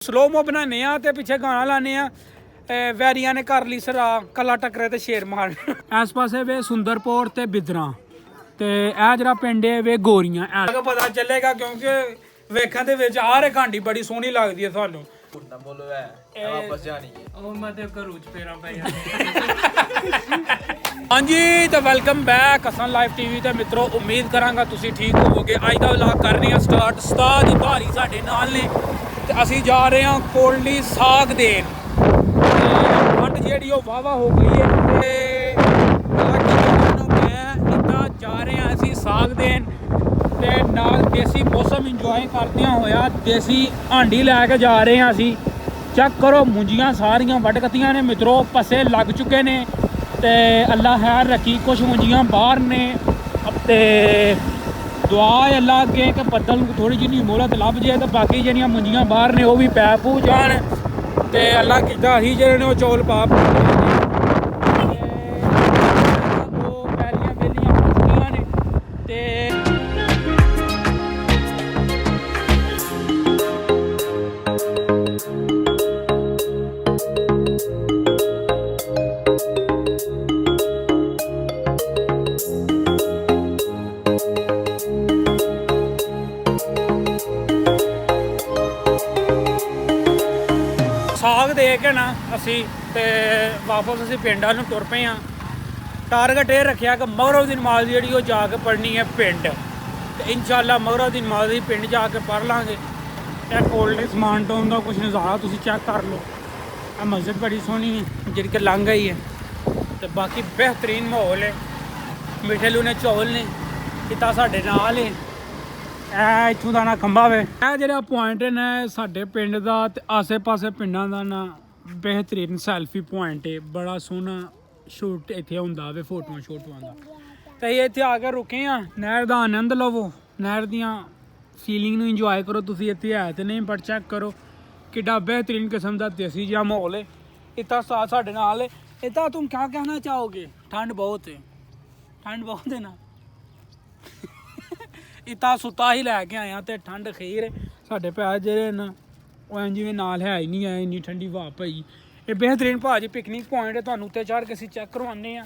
Slow mo बनाने ते पिछे गाना लाने वैरिया ने कर ली सरा कला टकरे ते शेर मार इस पासे वे सुंदरपुर ते बिदरा ते ए जरा पिंड है वे गोरियां पता चलेगा क्योंकि वेखन दे विच आ रे घांडी बड़ी सोहनी लगदी है थानू बोलो है वापस जानी है ओ मैं ते घरू च फेरा पै हां जी तो welcome back Hasan live TV ते मित्रों उम्मीद करांगा तुसी ठीक होवोगे अज दा व्लॉग कर रहे हैं स्टार्ट उस्ताद भारी साडे नाल ने ते असीं जा रहे हैं कोल्डी साग देन ठंड जेहड़ी ओ वावा हो गई है ते मैं इतना जा रहे हैं असीं साग देन ते नाल देसी मौसम इंजॉय करदियां होया देसी हांडी लैके जा रहे हैं असीं चेक करो मुंजियां सारियां वड कत्तियां ने मित्रों पस्से लग चुके ने ते अल्लाह खैर रखी कुछ मुंजियां बाहर ने ते दुआ है अल्लाह अगे कि बदल थोड़ी जी मोहलत लभ जाए तो बाकी जड़ियां मुंजियां बाहर ने वह भी पै पू जान ते अल्लाह कीता असीं जेहड़े ने चौल पा पैलियां बेलियां हो चुकियां ने ते साग दे के ना असी ते वापस असी पिंड वाल तुर पे हाँ टारगेट ये रखा कि मगरों की नमाज जी जाके पढ़नी है पिंड तो इंशाल्लाह मगरों की नमाज ही पिंड जाके पढ़ लाँगे यह कोल्ड समान टाउन का कुछ नज़ारा तुम चेक कर लो मस्जिद बड़ी सोहनी है जी कि लंघ गई है तो बाकी बेहतरीन माहौल है मिठे लूने चौल ने किता साढ़े नाल है इत्थों का ना खंबा वे जो पॉइंट ने साढ़े पिंड का आसे पासे पिंडा का ना बेहतरीन सैल्फी पॉइंट है बड़ा सोहना शूट इत्थे होंदा वे फोटोआं शोटोआं का तो ये इत्थे आके रुके हाँ नहर का आनंद लवो नहर दियां फीलिंग नूं इंजॉय करो तुसीं इत्थे है तो नहीं पर चेक करो किड्डा बेहतरीन किस्म का देसी जिहा माहौल है इतना साढ़े नाल है इतना तुम क्या कहना चाहोगे ठंड बहुत है ना इतना सुता ही लैके आया तो ठंड खीर साढ़े पैर जेह्ड़े न ओह् जिवें नाल है ही नहीं है इन्नी ठंडी हवा पई ये बेहतरीन भाजी पिकनिक पॉइंट है तुहानूं उत्ते चढ़ के असीं चैक करवाने आ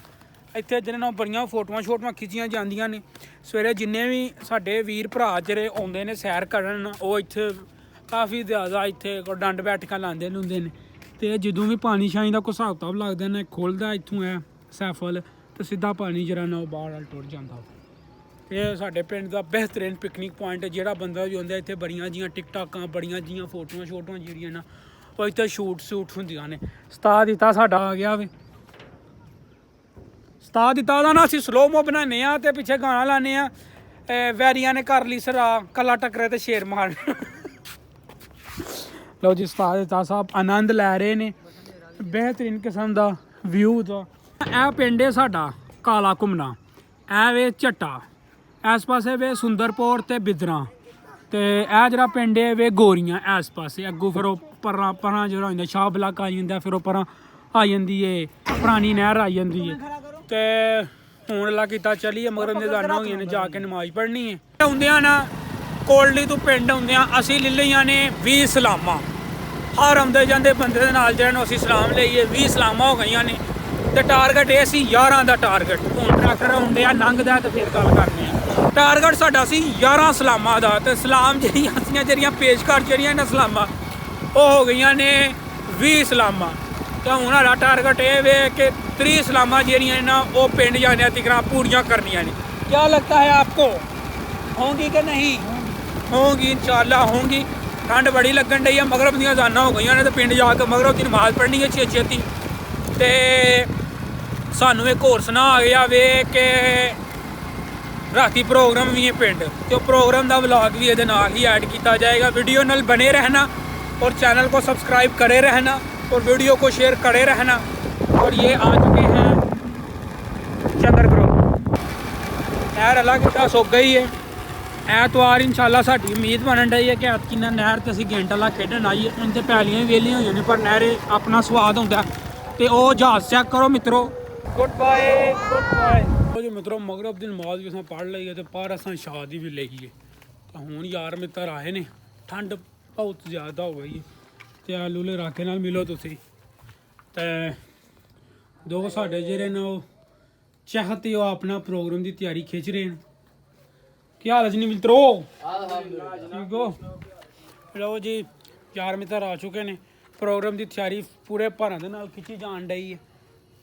इत्थे जिहड़े ने बड़ियां फोटोआं शोटोआं खिच्चियां जांदियां ने सवेरे जिन्ने भी साडे वीर भरा जेह्ड़े आउंदे ने सैर करन ओह् इत्थे काफ़ी ज़्यादा इत्थे डंड बैठकां लांदे लूंदे ने ते जदों भी पानी शानी दा कोई हिसाब किताब लगदा ने खुलदा इत्थों है सैफल ते सिद्धा पानी जेह्ड़ा ना ओह् बाहर टुर जांदा ये साढ़े पिंड का बेहतरीन पिकनिक पॉइंट है जोड़ा बंदा भी आता इतने बड़िया जी टिकटाक बड़िया जी फोटोआं शोटोआं जी ना वो इतने शूट होंदियां ने उस्ताद इता साडा आ गया वे उस्ताद इता ना असीं स्लोमो बनाने ते पिछे गाना लाने वैरिया ने कर ली सरा कला टकरे ते शेर मार लो जी उस्ताद इता साहब आनंद लै रहे ने बेहतरीन किस्म का व्यू दा ए पिंड है साडा काला घुमना ए वे झट्टा इस पासे वे सुंदरपुर ते बिदरा ते ए जरा पिंड है वे गोरियां इस पासे अगू फिर परां जो होंदा शाह ब्लाक आई जंदा फिर परां आ जांदी है पुरानी नहर आई जांदी है ते हुण अल्लाह कीता चलिए मगर निजाना होई ने जाके नमाज पढ़नी है आउंदियां ना कोल्डी तो पिंड आउंदियां असीं ले लईआं ने 20 सलामां हर आउंदे जांदे बंदे दे नाल जेहड़े असीं सलाम लईए 20 सलामां हो गईयां ने ते टारगेट ये सी 11 का टारगेट हुण ट्रैक्टर आउंदे आ लंघदा ते फिर गल करने टारगेट साडा सी 11 सलामां दा ते सलाम जेहड़ियां पेशकार जेहड़ियां इन्हां सलामां ओह हो गईयां ने 20 सलामां ते हुण साडा टारगेट ये वे कि 30 सलामां जेहड़ियां ना ओह पिंड जाने तिकरां पूरियां करनियां ने क्या लगता है आपको होंगी कि नहीं होंगी इंशाल्लाह होंगी ठंड बड़ी लगन डई है मगरब दियां अज़ानां हो गईयां ने ते पिंड जाके मगरब दी नमाज पढ़नी है छेती ते सानू एक होर सुना आ गया वे कि राती प्रोग्राम भी है पिंड तो प्रोग्राम का व्लॉग भी ये ही ऐड किया जाएगा वीडियो नाल बने रहना और चैनल को सब्सक्राइब करे रहना और वीडियो को शेयर करे रहना और ये आ चुके हैं चंद्रपुर नहर अल्लाह कितना सुख गई है ऐतवार इंशाल्लाह साडी उम्मीद बनन रही है कि ऐतकी नहर ते असीं गेंट वाला खेडन आईए उन ते पैलियां भी वेलियां होईयां ने पर नहरे अपना स्वाद होंदा ते ओह जहाज चेक करो मित्रों गुड बाय जो मित्रों मगरब की नमाज भी असें पढ़ ली है तो पर असें शादी भी ली है तो हूँ यार मित्र आए ने ठंड बहुत ज़्यादा हो गई है ਤੇ ਆਲੂ ਲੈ ਰਾਕੇ ਨਾਲ ਮਿਲੋ ਤੁਸੀਂ ਤੇ ਦੋ ਸਾਡੇ ਜਿਹੜੇ ਨੇ ਉਹ ਚਾਹਤੇ ਉਹ ਆਪਣਾ ਪ੍ਰੋਗਰਾਮ ਦੀ ਤਿਆਰੀ ਖਿੱਚ ਰਹੇ ਨੇ। ਕੀ ਹਾਲ ਹੈ ਜੀ ਮਿੱਤਰੋ? ਠੀਕ ਹੋ? ਲਓ ਜੀ ਯਾਰ ਮਿੱਤਰ ਆ ਚੁੱਕੇ ਨੇ। ਪ੍ਰੋਗਰਾਮ ਦੀ ਤਿਆਰੀ ਪੂਰੇ ਭਾਰਾਂ ਦੇ ਨਾਲ ਖਿੱਚੀ ਜਾਣ ਡਈ ਹੈ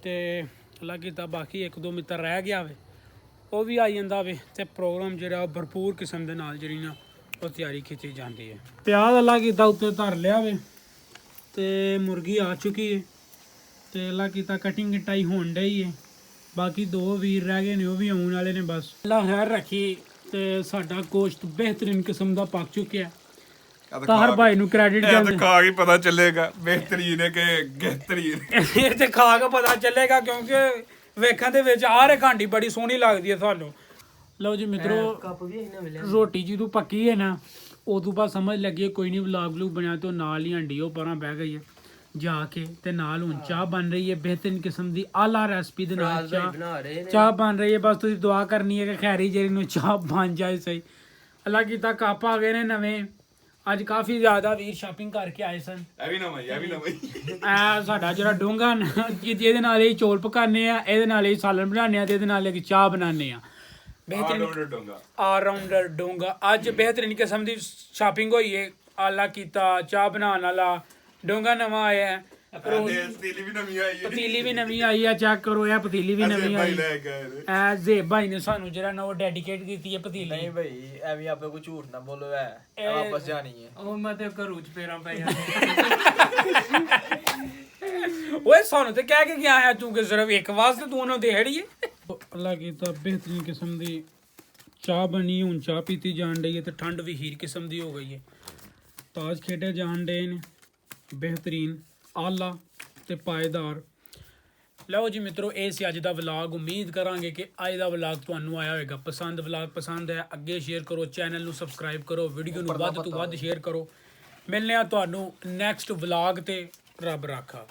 ਤੇ ਅੱਲਾ ਕੀਤਾ ਬਾਕੀ ਇੱਕ ਦੋ ਮਿੱਤਰ ਰਹਿ ਗਿਆ ਵੇ ਉਹ ਵੀ ਆਈ ਜਾਂਦਾ ਵੇ ਤੇ ਪ੍ਰੋਗਰਾਮ ਜਿਹੜਾ ਭਰਪੂਰ ਕਿਸਮ ਦੇ ਨਾਲ ਜਿਹੜੀ ਨਾ ਉਹ ਤਿਆਰੀ ਖਿੱਚੀ ਜਾਂਦੀ ਹੈ। ਪਿਆਜ਼ ਅੱਲਾ ਕੀਤਾ ਉੱਤੇ ਧਰ ਲਿਆ ਵੇ ਤੇ ਮੁਰਗੀ ਆ ਚੁੱਕੀ ਹੈ ਤੇ ਅੱਲਾ ਕੀਤਾ ਕਟਿੰਗ ਕਟਾਈ ਹੋਣ ਡਈ ਹੈ। ਬਾਕੀ ਦੋ ਵੀਰ ਰਹਿ ਗਏ ਨੇ ਉਹ ਵੀ ਆਉਣ ਵਾਲੇ ਨੇ ਬਸ। ਅੱਲਾ ਖੈਰ ਰੱਖੀ ਤੇ ਸਾਡਾ ਗੋਸ਼ਤ ਬਿਹਤਰੀਨ ਕਿਸਮ ਦਾ ਪੱਕ ਚੁੱਕਿਆ। ਤਾਹਰ ਭਾਈ ਨੂੰ ਕ੍ਰੈਡਿਟ ਤੇ ਖਾ ਕੇ ਪਤਾ ਚੱਲੇਗਾ ਬਿਹਤਰੀਨ ਹੈ ਕਿ ਗਹਿਤਰੀਨ। ਇਹ ਤੇ ਖਾ ਕੇ ਪਤਾ ਚੱਲੇਗਾ ਕਿਉਂਕਿ ਵੇਖਣ ਦੇ ਵਿੱਚ ਆਹ ਰਖਾਂਡੀ ਬੜੀ ਸੋਹਣੀ ਲੱਗਦੀ ਹੈ ਤੁਹਾਨੂੰ। ਲਓ ਜੀ ਮਿੱਤਰੋ ਰੋਟੀ ਜਦੋਂ ਪੱਕੀ ਹੈ ਨਾ ਉਦੋਂ ਬਾਅਦ ਸਮਝ ਲੱਗੀ ਕੋਈ ਨਹੀਂ ਵਲੌਗ ਵਲੂਗ ਬਣਿਆ ਤੇ ਉਹ ਨਾਲ ਹੀ ਹੰਡੀ ਉਹ ਪਰਾਂ ਬਹਿ ਗਈ ਹੈ ਜਾ ਕੇ ਤੇ ਨਾਲ ਹੁਣ ਚਾਹ ਬਣ ਰਹੀ ਹੈ ਬਿਹਤਰੀਨ ਕਿਸਮ ਦੀ ਆਲਾ ਰੈਸਪੀ ਦੇ ਨਾਲ ਚਾਹ ਬਣ ਰਹੀ ਹੈ। ਬਸ ਤੁਸੀਂ ਦੁਆ ਕਰਨੀ ਹੈ ਕਿ ਖੈਰੀ ਜਿਹੜੀ ਨੂੰ ਚਾਹ ਬਣ ਜਾਏ ਸਹੀ। ਅੱਲਾ ਕੀਤਾ ਕੱਪ ਆ ਗਏ ਨੇ ਨਵੇਂ ਅੱਜ ਕਾਫੀ ਜ਼ਿਆਦਾ ਵੀਰ ਸ਼ਾਪਿੰਗ ਕਰਕੇ ਆਏ ਸਨ। ਇਹ ਵੀ ਨਵਾਂ ਇਹ ਸਾਡਾ ਜਿਹੜਾ ਡੋਂਗਾ ਜਿਹਦੇ ਨਾਲ ਇਹ ਚੌਲ ਪਕਾਉਂਦੇ ਆ ਇਹਦੇ ਨਾਲ ਇਹ ਸਾਲਨ ਬਣਾਉਂਦੇ ਆ ਤੇ ਇਹਦੇ ਨਾਲ ਇੱਕ ਚਾਹ ਬਣਾਉਂਦੇ ਆ। ਬਿਹਤਰੀਨ ਆਲਰਾਊਂਡਰ ਡੋਂਗਾ ਅੱਜ ਬਿਹਤਰੀਨ ਕਿਸਮ ਦੀ ਸ਼ਾਪਿੰਗ ਹੋਈ ਹੈ। ਆਲਾ ਕੀਤਾ ਚਾਹ ਬਣਾਉਣ ਵਾਲਾ ਡੋਂਗਾ ਨਵਾਂ ਆਇਆ ਹੈ। ਪਤੀਲੀ ਵੀ ਨਵੀਂ ਆਈ ਆ ਚੈੱਕ ਕਰੋ ਇਹ ਪਤੀਲੀ ਵੀ ਨਵੀਂ ਆਈ ਐ ਜ਼ੇਬ ਭਾਈ ਨੇ ਸਾਨੂੰ ਜਿਹੜਾ ਨਾ ਉਹ ਡੈਡੀਕੇਟ ਕੀਤੀ ਹੈ ਪਤੀਲੀ। ਨਹੀਂ ਭਾਈ ਐ ਵੀ ਆਪੇ ਕੋਈ ਝੂਠ ਨਾ ਬੋਲੋ ਐ ਵਾਪਸ ਜਾਣੀ ਹੈ। ਉਹ ਮੈਂ ਤੇ ਘਰੋਂ ਚ ਫੇਰਾਂ ਪੈ ਓਏ ਸਾਨੂੰ ਤੇ ਕਹਿ ਕੇ ਗਿਆ ਹੈ ਤੂੰ ਕਿ ਸਿਰਫ ਇੱਕ ਵਾਸਤੇ ਤੂੰ ਉਹਨੂੰ ਦੇੜੀ ਹੈ। ਅੱਲਾ ਕੀਤਾ ਬਿਹਤਰੀਨ ਕਿਸਮ ਦੀ ਚਾਹ ਬਣੀ ਹੁਣ ਚਾਹ ਪੀਤੀ ਜਾਣ ਡਈ ਹੈ ਤੇ ਠੰਡ ਵੀ ਹੀਰ ਕਿਸਮ ਦੀ ਹੋ ਗਈ ਹੈ। ਤਾਜ ਖੇਡੇ ਜਾਣ ਡੇ ਨੇ ਬਿਹਤਰੀਨ ਆਲਾ ਤੇ ਪਾਏਦਾਰ। ਲਓ ਜੀ ਮਿੱਤਰੋ ਇਹ ਸੀ ਅੱਜ ਦਾ ਵਲੌਗ। ਉਮੀਦ ਕਰਾਂਗੇ ਕਿ ਅੱਜ ਦਾ ਵਲੌਗ ਤੁਹਾਨੂੰ ਆਇਆ ਹੋਵੇਗਾ ਪਸੰਦ। ਵਲੌਗ ਪਸੰਦ ਹੈ ਅੱਗੇ ਸ਼ੇਅਰ ਕਰੋ ਚੈਨਲ ਨੂੰ ਸਬਸਕ੍ਰਾਈਬ ਕਰੋ ਵੀਡੀਓ ਨੂੰ ਵੱਧ ਤੋਂ ਵੱਧ ਸ਼ੇਅਰ ਕਰੋ। ਮਿਲਨੇ ਆ ਤੁਹਾਨੂੰ ਨੈਕਸਟ ਵਲੌਗ ਤੇ ਰੱਬ ਰਾਖਾ।